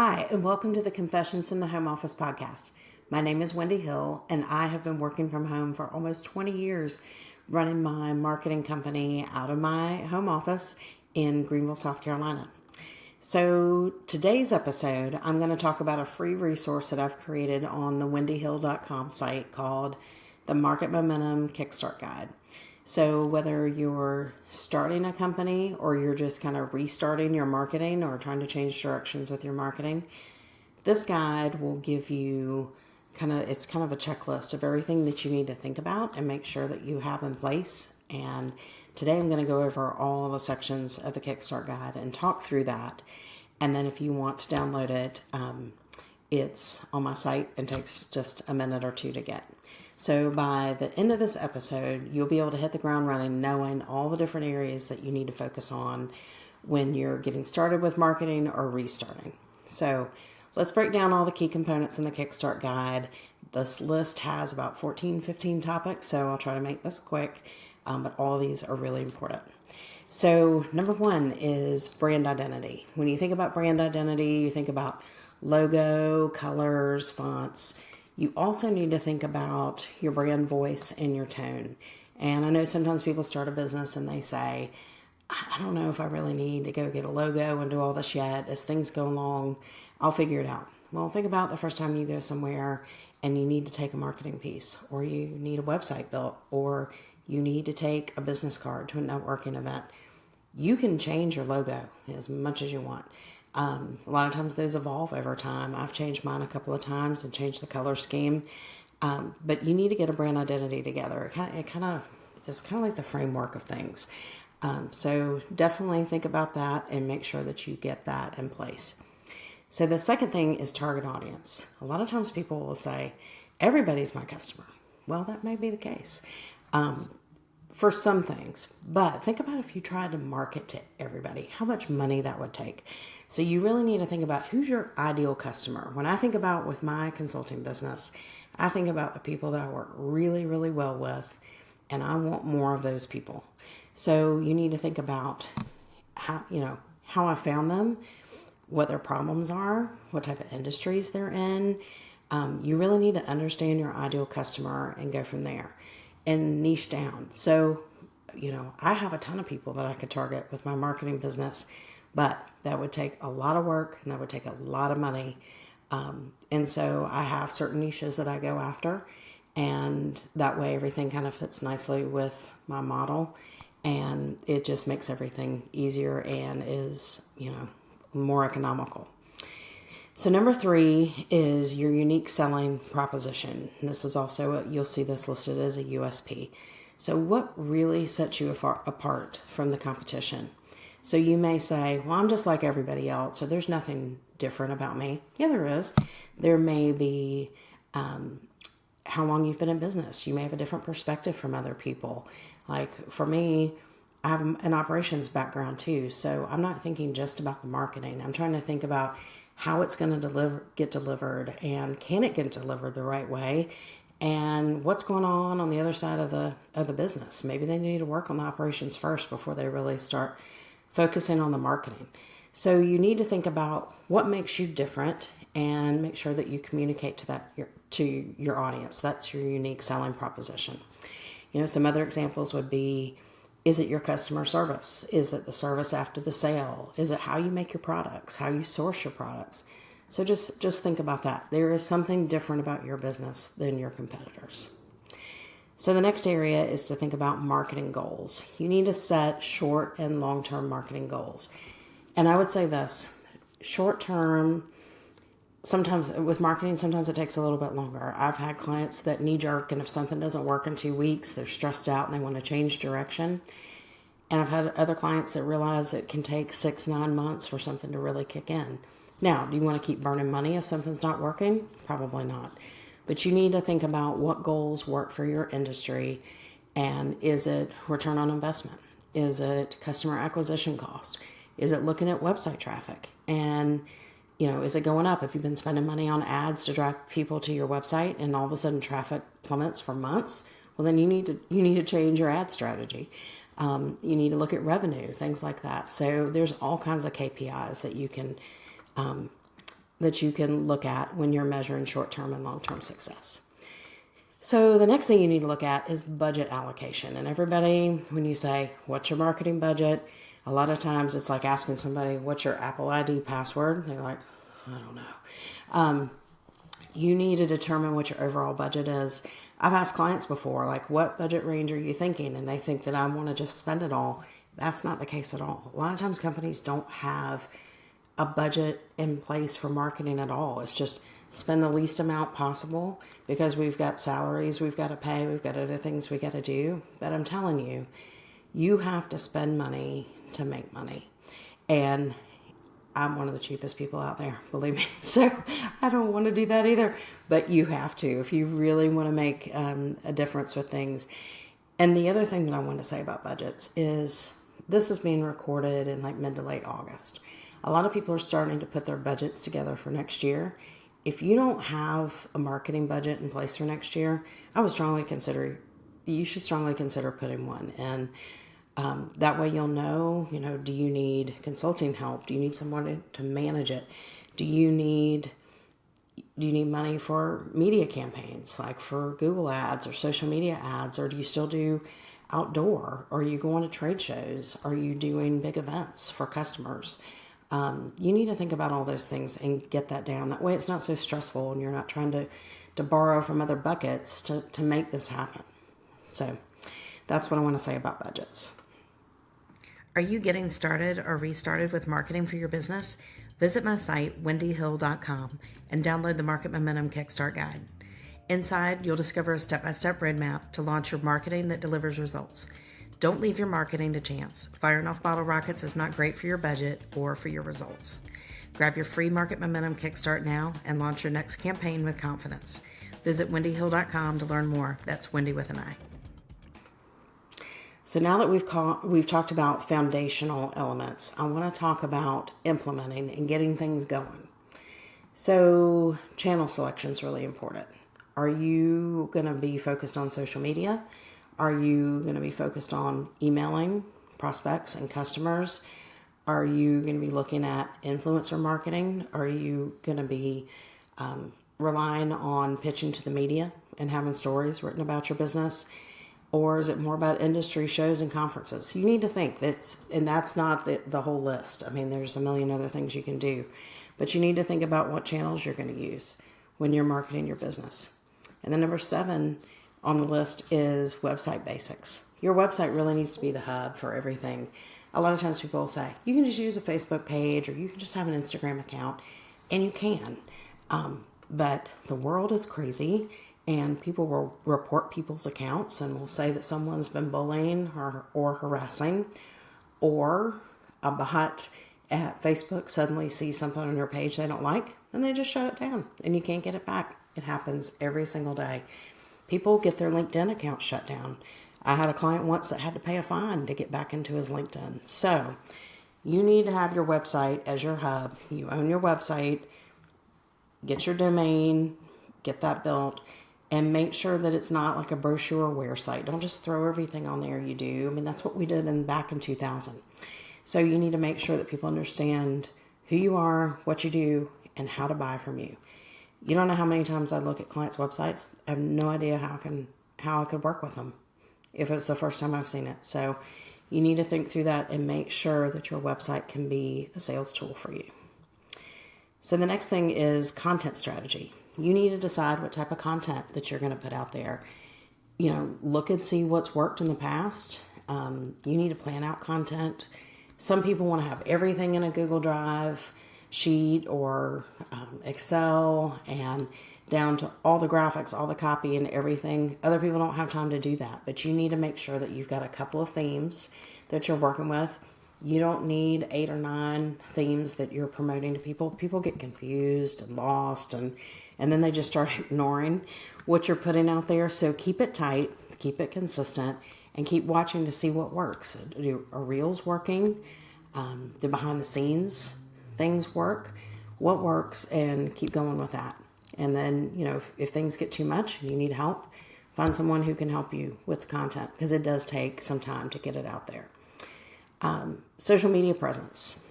Hi, and welcome to the Confessions from the Home Office podcast. My name is Wendi Hill, and I have been working from home for almost 20 years, running my marketing company out of my home office in Greenville, South Carolina. So today's episode, I'm going to talk about a free resource that I've created on the wendyhill.com site called the Market Momentum Kickstart Guide. So whether you're starting a company or you're just kind of restarting your marketing or trying to change directions with your marketing, this guide will give you it's kind of a checklist of everything that you need to think about and make sure that you have in place. And today I'm going to go over all the sections of the Kickstart Guide and talk through that. And then if you want to download it, it's on my site and takes just a minute or two to get. So by the end of this episode, you'll be able to hit the ground running, knowing all the different areas that you need to focus on when you're getting started with marketing or restarting. So let's break down all the key components in the Kickstart Guide. This list has about 15 topics, so I'll try to make this quick, but all of these are really important. So number one is brand identity. When you think about brand identity, you think about logo, colors, fonts. You also need to think about your brand voice and your tone. And I know sometimes people start a business and they say, I don't know if I really need to go get a logo and do all this yet. As things go along, I'll figure it out. Well, think about the first time you go somewhere and you need to take a marketing piece, or you need a website built, or you need to take a business card to a networking event. You can change your logo as much as you want. A lot of times those evolve over time. I've changed mine a couple of times and changed the color scheme. But you need to get a brand identity together. It's kind of like the framework of things. So definitely think about that and make sure that you get that in place. So the second thing is target audience. A lot of times people will say, everybody's my customer. Well, that may be the case for some things. But think about if you tried to market to everybody, how much money that would take. So you really need to think about who's your ideal customer. When I think about with my consulting business, I think about the people that I work really, really well with, and I want more of those people. So you need to think about how I found them, what their problems are, what type of industries they're in. You really need to understand your ideal customer and go from there and niche down. So, I have a ton of people that I could target with my marketing business, but that would take a lot of work and that would take a lot of money. And so I have certain niches that I go after, and that way everything kind of fits nicely with my model, and it just makes everything easier and is, more economical. So number 3 is your unique selling proposition. And this is also, you'll see this listed as a USP. So what really sets you apart from the competition? So you may say, well, I'm just like everybody else, so there's nothing different about me. Yeah, there is. There may be how long you've been in business. You may have a different perspective from other people. Like for me, I have an operations background too, so I'm not thinking just about the marketing. I'm trying to think about how it's going to get delivered, and can it get delivered the right way, and what's going on the other side of the business. Maybe they need to work on the operations first before they really start focusing on the marketing. So you need to think about what makes you different and make sure that you communicate to your audience. That's your unique selling proposition. Some other examples would be, is it your customer service? Is it the service after the sale? Is it how you make your products, how you source your products? So just think about that. There is something different about your business than your competitors. So the next area is to think about marketing goals. You need to set short and long-term marketing goals. And I would say this, short-term, sometimes with marketing, sometimes it takes a little bit longer. I've had clients that knee-jerk, and if something doesn't work in 2 weeks, they're stressed out and they want to change direction. And I've had other clients that realize it can take 6-9 months for something to really kick in. Now, do you want to keep burning money if something's not working? Probably not. But you need to think about what goals work for your industry, and is it return on investment? Is it customer acquisition cost? Is it looking at website traffic? And, is it going up? If you've been spending money on ads to drive people to your website and all of a sudden traffic plummets for months, well, then you need to change your ad strategy. You need to look at revenue, things like that. So there's all kinds of KPIs that you can that you can look at when you're measuring short-term and long-term success. So the next thing you need to look at is budget allocation. And everybody, when you say, what's your marketing budget? A lot of times it's like asking somebody, what's your Apple ID password? And they're like, I don't know. You need to determine what your overall budget is. I've asked clients before, like, what budget range are you thinking? And they think that I want to just spend it all. That's not the case at all. A lot of times companies don't have a budget in place for marketing at all. It's just spend the least amount possible because we've got salaries we've got to pay, we've got other things we got to do. But I'm telling you, you have to spend money to make money. And I'm one of the cheapest people out there, believe me. So I don't want to do that either. But you have to if you really want to make a difference with things. And the other thing that I want to say about budgets is this is being recorded in like mid to late August. A lot of people are starting to put their budgets together for next year. If you don't have a marketing budget in place for next year, you should strongly consider putting one. And that way you'll know, do you need consulting help? Do you need someone to manage it? Do you need money for media campaigns, like for Google ads or social media ads? Or do you still do outdoor? Or are you going to trade shows? Are you doing big events for customers? You need to think about all those things and get that down. That way it's not so stressful and you're not trying to borrow from other buckets to make this happen. So that's what I want to say about budgets. Are you getting started or restarted with marketing for your business? Visit my site, wendyhill.com, and download the Market Momentum Kickstart Guide. Inside, you'll discover a step-by-step roadmap to launch your marketing that delivers results. Don't leave your marketing to chance. Firing off bottle rockets is not great for your budget or for your results. Grab your free Market Momentum Kickstart now and launch your next campaign with confidence. Visit wendyhill.com to learn more. That's Wendy with an I. So now that we've talked about foundational elements, I want to talk about implementing and getting things going. So channel selection is really important. Are you going to be focused on social media? Are you going to be focused on emailing prospects and customers? Are you going to be looking at influencer marketing? Are you going to be relying on pitching to the media and having stories written about your business? Or is it more about industry shows and conferences? You need to think that's not the whole list. I mean, there's a million other things you can do, but you need to think about what channels you're going to use when you're marketing your business. And then number 7 on the list is website basics. Your website really needs to be the hub for everything. A lot of times people will say, you can just use a Facebook page or you can just have an Instagram account, and you can. But the world is crazy, and people will report people's accounts and will say that someone's been bullying or harassing, or a bot at Facebook suddenly sees something on your page they don't like, and they just shut it down, and you can't get it back. It happens every single day. People get their LinkedIn account shut down. I had a client once that had to pay a fine to get back into his LinkedIn. So you need to have your website as your hub. You own your website. Get your domain. Get that built. And make sure that it's not like a brochureware site. Don't just throw everything on there you do. I mean, that's what we did back in 2000. So you need to make sure that people understand who you are, what you do, and how to buy from you. You don't know how many times I look at clients' websites. I have no idea how I could work with them if it's the first time I've seen it. So you need to think through that and make sure that your website can be a sales tool for you. So the next thing is content strategy. You need to decide what type of content that you're going to put out there. Look and see what's worked in the past. You need to plan out content. Some people want to have everything in a Google Drive sheet or Excel and down to all the graphics, all the copy and everything. Other people don't have time to do that, but you need to make sure that you've got a couple of themes that you're working with. You don't need 8 or 9 themes that you're promoting to people. People get confused and lost and then they just start ignoring what you're putting out there. So keep it tight, keep it consistent, and keep watching to see what works. Are reels working? Do behind the scenes things work? What works? And keep going with that. And then, if things get too much, you need help, find someone who can help you with the content, because it does take some time to get it out there. Social media presence.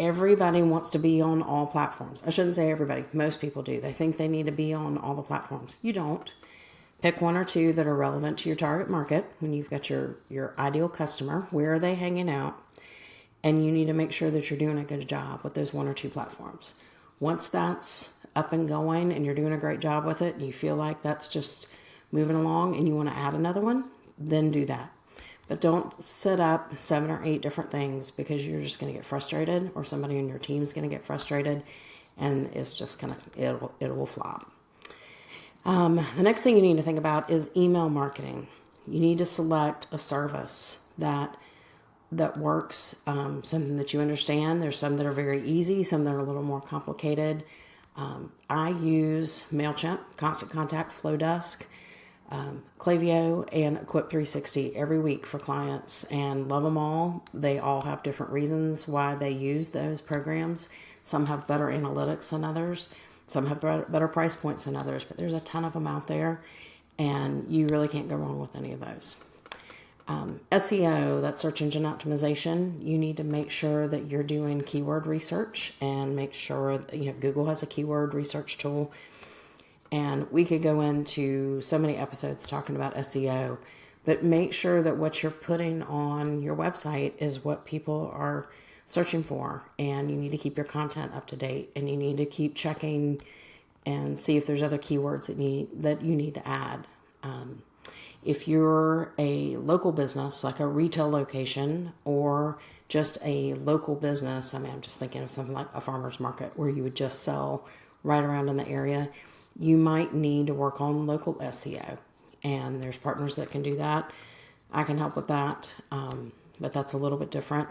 everybody wants to be on all platforms. I shouldn't say everybody. Most people do. They think they need to be on all the platforms. You don't. Pick one or two that are relevant to your target market. When you've got your ideal customer, where are they hanging out? And you need to make sure that you're doing a good job with those one or two platforms. Once that's up and going and you're doing a great job with it, and you feel like that's just moving along and you want to add another one, then do that. But don't set up 7 or 8 different things, because you're just going to get frustrated, or somebody in your team is going to get frustrated, and it's just going to, it will flop. The next thing you need to think about is email marketing. You need to select a service that works, something that you understand. There's some that are very easy, some that are a little more complicated. I use MailChimp, Constant Contact, Flowdesk, Klaviyo, and Equip 360 every week for clients, and love them all. They all have different reasons why they use those programs. Some have better analytics than others. Some have better price points than others, but there's a ton of them out there, and you really can't go wrong with any of those. SEO, that's search engine optimization. You need to make sure that you're doing keyword research, and make sure that, Google has a keyword research tool. And we could go into so many episodes talking about SEO, but make sure that what you're putting on your website is what people are searching for. And you need to keep your content up to date, and you need to keep checking and see if there's other keywords that you need to add. If you're a local business, like a retail location, or just a local business, I'm just thinking of something like a farmer's market where you would just sell right around in the area, you might need to work on local SEO. And there's partners that can do that. I can help with that, but that's a little bit different.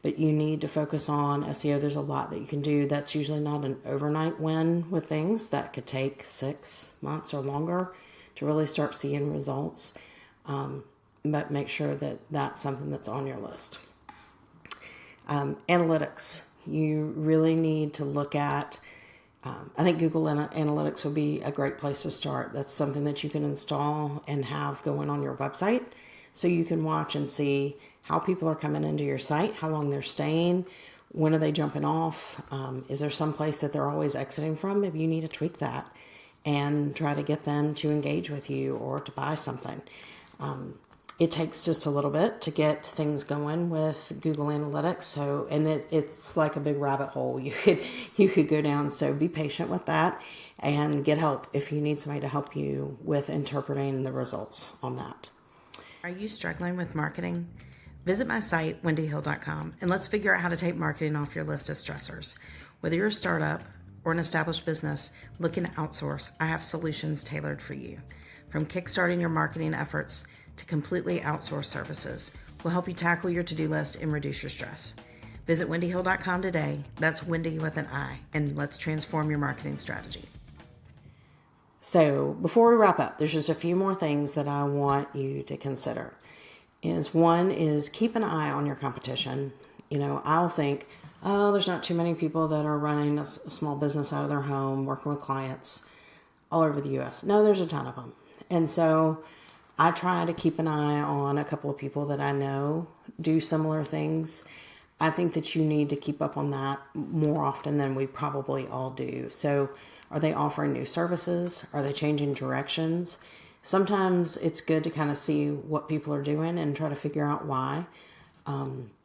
But you need to focus on SEO. There's a lot that you can do. That's usually not an overnight win with things. That could take 6 months or longer to really start seeing results. But make sure that that's something that's on your list. Analytics. You really need to look at, I think Google Analytics would be a great place to start. That's something that you can install and have going on your website, so you can watch and see how people are coming into your site, how long they're staying, when are they jumping off, is there some place that they're always exiting from? Maybe you need to tweak that and try to get them to engage with you or to buy something. It takes just a little bit to get things going with Google Analytics. So, and it's like a big rabbit hole you could go down. So be patient with that and get help if you need somebody to help you with interpreting the results on that. Are you struggling with marketing? Visit my site, wendyhill.com, and let's figure out how to take marketing off your list of stressors. Whether you're a startup or an established business looking to outsource, I have solutions tailored for you. From kickstarting your marketing efforts to completely outsource services, we'll help you tackle your to-do list and reduce your stress. Visit wendyhill.com today. That's Wendy with an I, and let's transform your marketing strategy. So before we wrap up, there's just a few more things that I want you to consider. One is keep an eye on your competition. I'll think, there's not too many people that are running a small business out of their home, working with clients all over the U.S. No, there's a ton of them. And so I try to keep an eye on a couple of people that I know do similar things. I think that you need to keep up on that more often than we probably all do. So are they offering new services? Are they changing directions? Sometimes it's good to kind of see what people are doing and try to figure out why.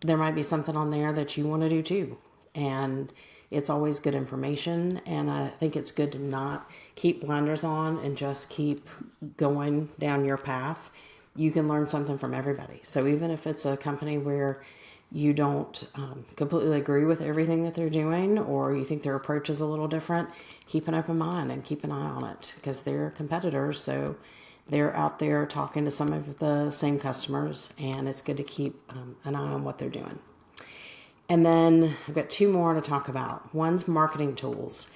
There might be something on there that you want to do too. And it's always good information. And I think it's good to not keep blinders on and just keep going down your path. You can learn something from everybody. So even if it's a company where you don't completely agree with everything that they're doing, or you think their approach is a little different, keep an open mind and keep an eye on it, because they're competitors. So they're out there talking to some of the same customers, and it's good to keep an eye on what they're doing. And then I've got 2 more to talk about. One's marketing tools.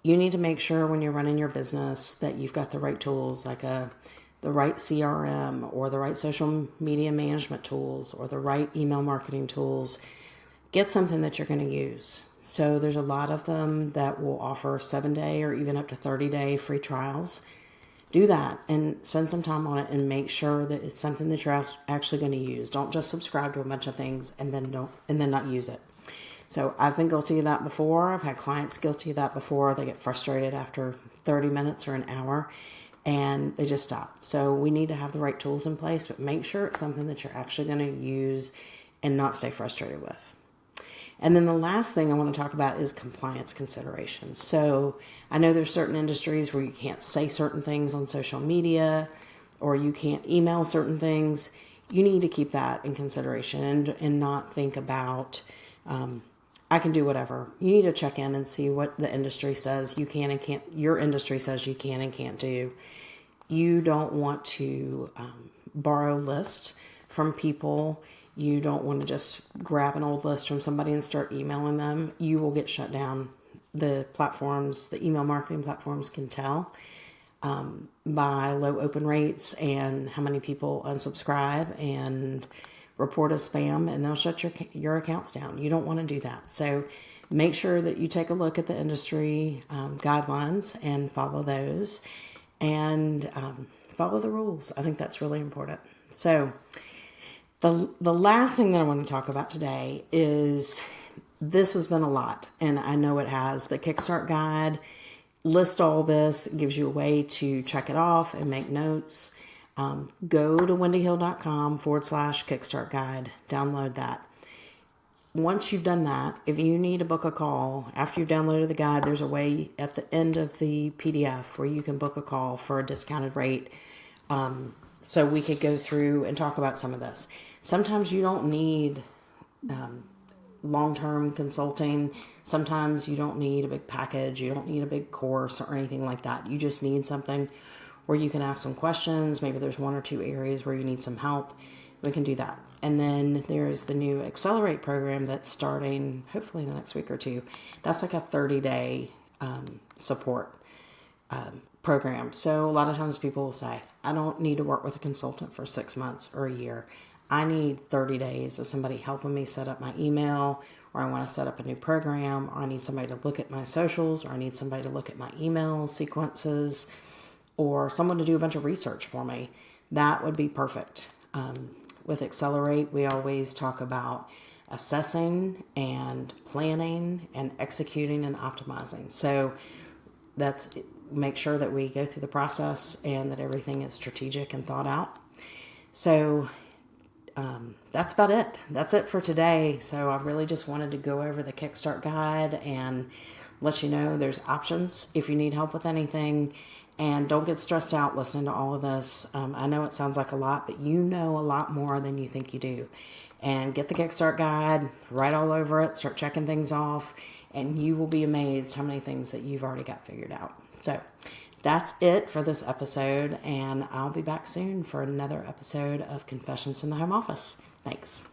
You need to make sure when you're running your business that you've got the right tools, like the right CRM or the right social media management tools or the right email marketing tools. Get something that you're going to use. So there's a lot of them that will offer 7-day or even up to 30-day free trials. Do that and spend some time on it and make sure that it's something that you're actually going to use. Don't just subscribe to a bunch of things and then not use it. So I've been guilty of that before. I've had clients guilty of that before. They get frustrated after 30 minutes or an hour and they just stop. So we need to have the right tools in place, but make sure it's something that you're actually going to use and not stay frustrated with. And then the last thing I want to talk about is compliance considerations. So I know there's certain industries where you can't say certain things on social media or you can't email certain things. You need to keep that in consideration and not think about, I can do whatever. You need to check in and see what the industry says you can and can't, your industry says you can and can't do. You don't want to borrow lists from people. You don't want to just grab an old list from somebody and start emailing them. You will get shut down. The platforms, the email marketing platforms can tell by low open rates and how many people unsubscribe and report as spam, and they'll shut your accounts down. You don't want to do that. So make sure that you take a look at the industry guidelines and follow those and follow the rules. I think that's really important. So the last thing that I want to talk about today is this has been a lot, and I know it has. The Kickstart guide lists all this, gives you a way to check it off and make notes. Go to wendyhill.com/Kickstart guide, download that. Once you've done that, if you need to book a call after you've downloaded the guide, there's a way at the end of the PDF where you can book a call for a discounted rate. So we could go through and talk about some of this. Sometimes you don't need long-term consulting. Sometimes you don't need a big package. You don't need a big course or anything like that. You just need something where you can ask some questions. Maybe there's one or two areas where you need some help. We can do that. And then there's the new Accelerate program that's starting hopefully in the next week or two. That's like a 30-day support program. So a lot of times people will say, I don't need to work with a consultant for 6 months or a year. I need 30 days of somebody helping me set up my email, or I want to set up a new program, or I need somebody to look at my socials, or I need somebody to look at my email sequences, or someone to do a bunch of research for me. That would be perfect. With Accelerate, we always talk about assessing and planning and executing and optimizing. So make sure that we go through the process and that everything is strategic and thought out. So that's about it. That's it for today. So I really just wanted to go over the Kickstart guide and let you know there's options if you need help with anything. And don't get stressed out listening to all of this. I know it sounds like a lot, but you know a lot more than you think you do. And get the Kickstart guide, write all over it, start checking things off, and you will be amazed how many things that you've already got figured out. So that's it for this episode, and I'll be back soon for another episode of Confessions from the Home Office. Thanks.